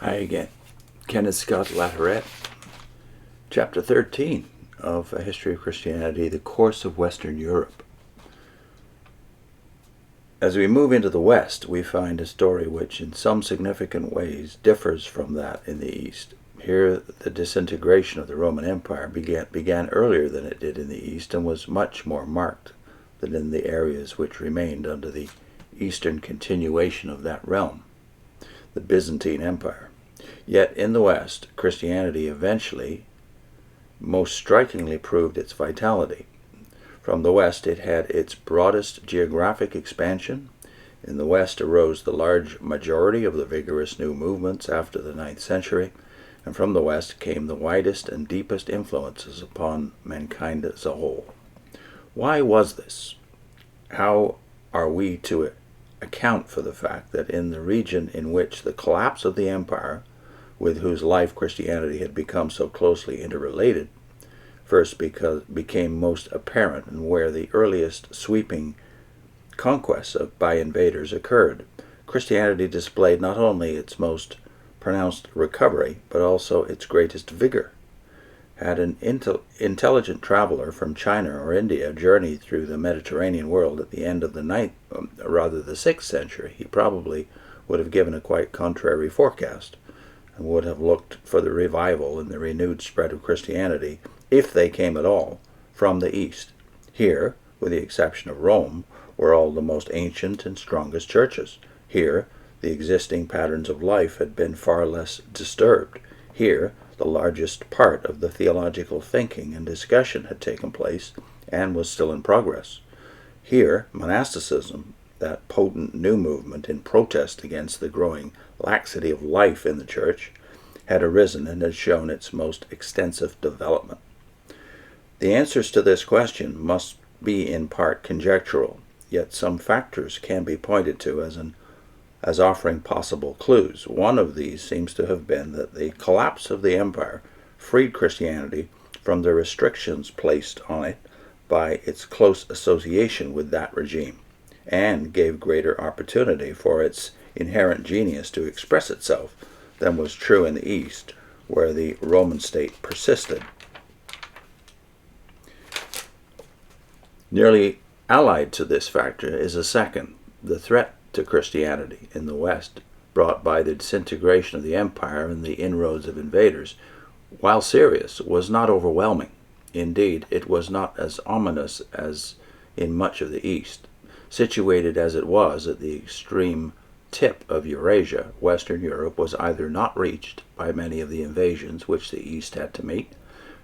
Hi again. Kenneth Scott Latourette, Chapter 13 of A History of Christianity, The Course of Western Europe. As we move into the West, we find a story which in some significant ways differs from that in the East. Here, the disintegration of the Roman Empire began earlier than it did in the East and was much more marked than in the areas which remained under the Eastern continuation of that realm, the Byzantine Empire. Yet in the West, Christianity eventually most strikingly proved its vitality. From the West, it had its broadest geographic expansion. In the West arose the large majority of the vigorous new movements after the 9th century, and from the West came the widest and deepest influences upon mankind as a whole. Why was this? How are we to account for the fact that in the region in which the collapse of the empire, with whose life Christianity had become so closely interrelated, first became most apparent and where the earliest sweeping conquests by invaders occurred, Christianity displayed not only its most pronounced recovery, but also its greatest vigor. Had an intelligent traveler from China or India journeyed through the Mediterranean world at the end of the 6th century, he probably would have given a quite contrary forecast, and would have looked for the revival and the renewed spread of Christianity, if they came at all, from the East. Here, with the exception of Rome, were all the most ancient and strongest churches. Here, the existing patterns of life had been far less disturbed. Here, the largest part of the theological thinking and discussion had taken place and was still in progress. Here, monasticism, that potent new movement in protest against the growing laxity of life in the church, had arisen and had shown its most extensive development. The answers to this question must be in part conjectural, yet some factors can be pointed to as offering possible clues. One of these seems to have been that the collapse of the empire freed Christianity from the restrictions placed on it by its close association with that regime, and gave greater opportunity for its inherent genius to express itself than was true in the East, where the Roman state persisted. Nearly allied to this factor is a second, the threat to Christianity in the West, brought by the disintegration of the empire and the inroads of invaders, while serious, was not overwhelming. Indeed, it was not as ominous as in much of the East. Situated as it was at the extreme tip of Eurasia, Western Europe was either not reached by many of the invasions which the East had to meet,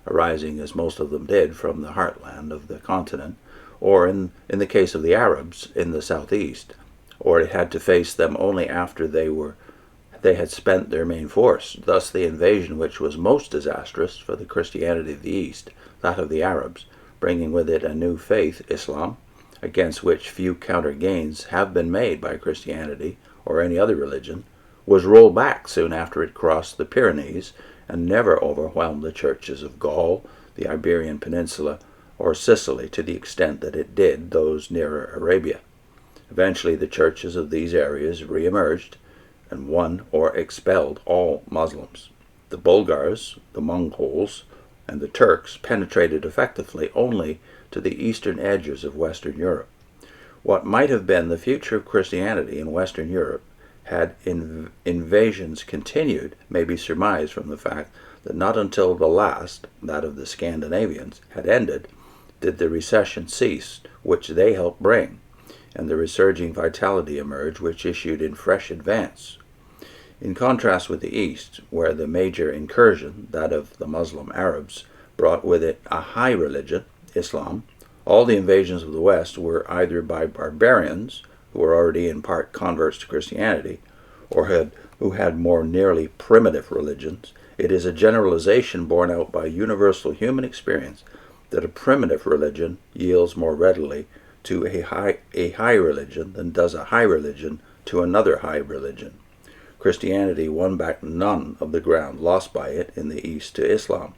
arising as most of them did from the heartland of the continent, or in the case of the Arabs in the southeast, or it had to face them only after they had spent their main force. Thus the invasion which was most disastrous for the Christianity of the East, that of the Arabs, bringing with it a new faith, Islam, against which few counter gains have been made by Christianity or any other religion, was rolled back soon after it crossed the Pyrenees and never overwhelmed the churches of Gaul, the Iberian Peninsula, or Sicily to the extent that it did those nearer Arabia. Eventually the churches of these areas re-emerged and won or expelled all Muslims. The Bulgars, the Mongols, and the Turks penetrated effectively only to the eastern edges of Western Europe. What might have been the future of Christianity in Western Europe had invasions continued may be surmised from the fact that not until the last, that of the Scandinavians, had ended did the recession cease which they helped bring, and the resurging vitality emerge which issued in fresh advance. In contrast with the East, where the major incursion, that of the Muslim Arabs, brought with it a high religion, Islam, all the invasions of the West were either by barbarians, who were already in part converts to Christianity, or who had more nearly primitive religions. It is a generalization borne out by universal human experience that a primitive religion yields more readily to a high religion than does a high religion to another high religion. Christianity won back none of the ground lost by it in the East to Islam,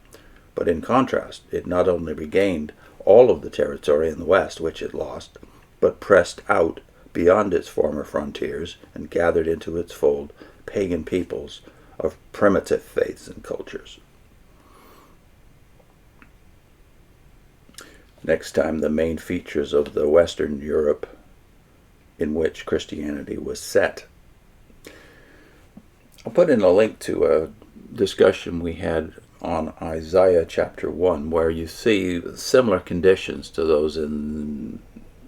but in contrast, it not only regained all of the territory in the West which it lost, but pressed out beyond its former frontiers and gathered into its fold pagan peoples of primitive faiths and cultures. Next time, the main features of the Western Europe in which Christianity was set. I'll put in a link to a discussion we had on Isaiah chapter 1, where you see similar conditions to those in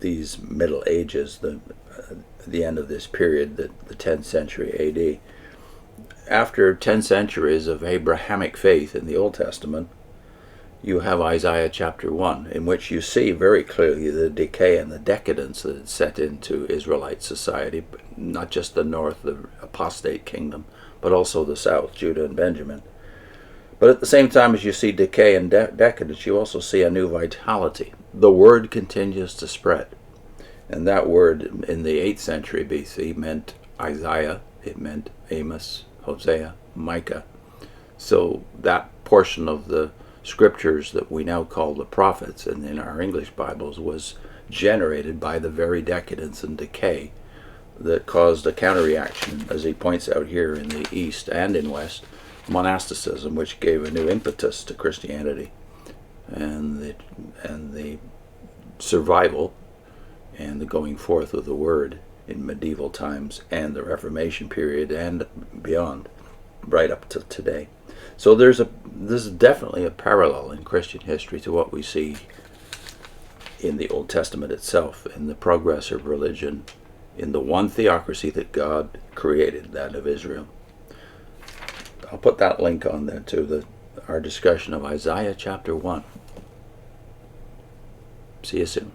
these Middle Ages, the end of this period, the 10th century A.D. After 10 centuries of Abrahamic faith in the Old Testament, you have Isaiah chapter 1, in which you see very clearly the decay and the decadence that had set into Israelite society, not just the north, the apostate kingdom, but also the south, Judah and Benjamin. But at the same time as you see decay and decadence, you also see a new vitality. The word continues to spread. And that word in the 8th century BC meant Isaiah, it meant Amos, Hosea, Micah. So that portion of the scriptures that we now call the prophets, and in our English Bibles, was generated by the very decadence and decay that caused a counter-reaction, as he points out here, in the East and in West, monasticism, which gave a new impetus to Christianity, and the survival and the going forth of the word in medieval times and the Reformation period and beyond, right up to today. So this is definitely a parallel in Christian history to what we see in the Old Testament itself, in the progress of religion, in the one theocracy that God created, that of Israel. I'll put that link on there to our discussion of Isaiah chapter 1. See you soon.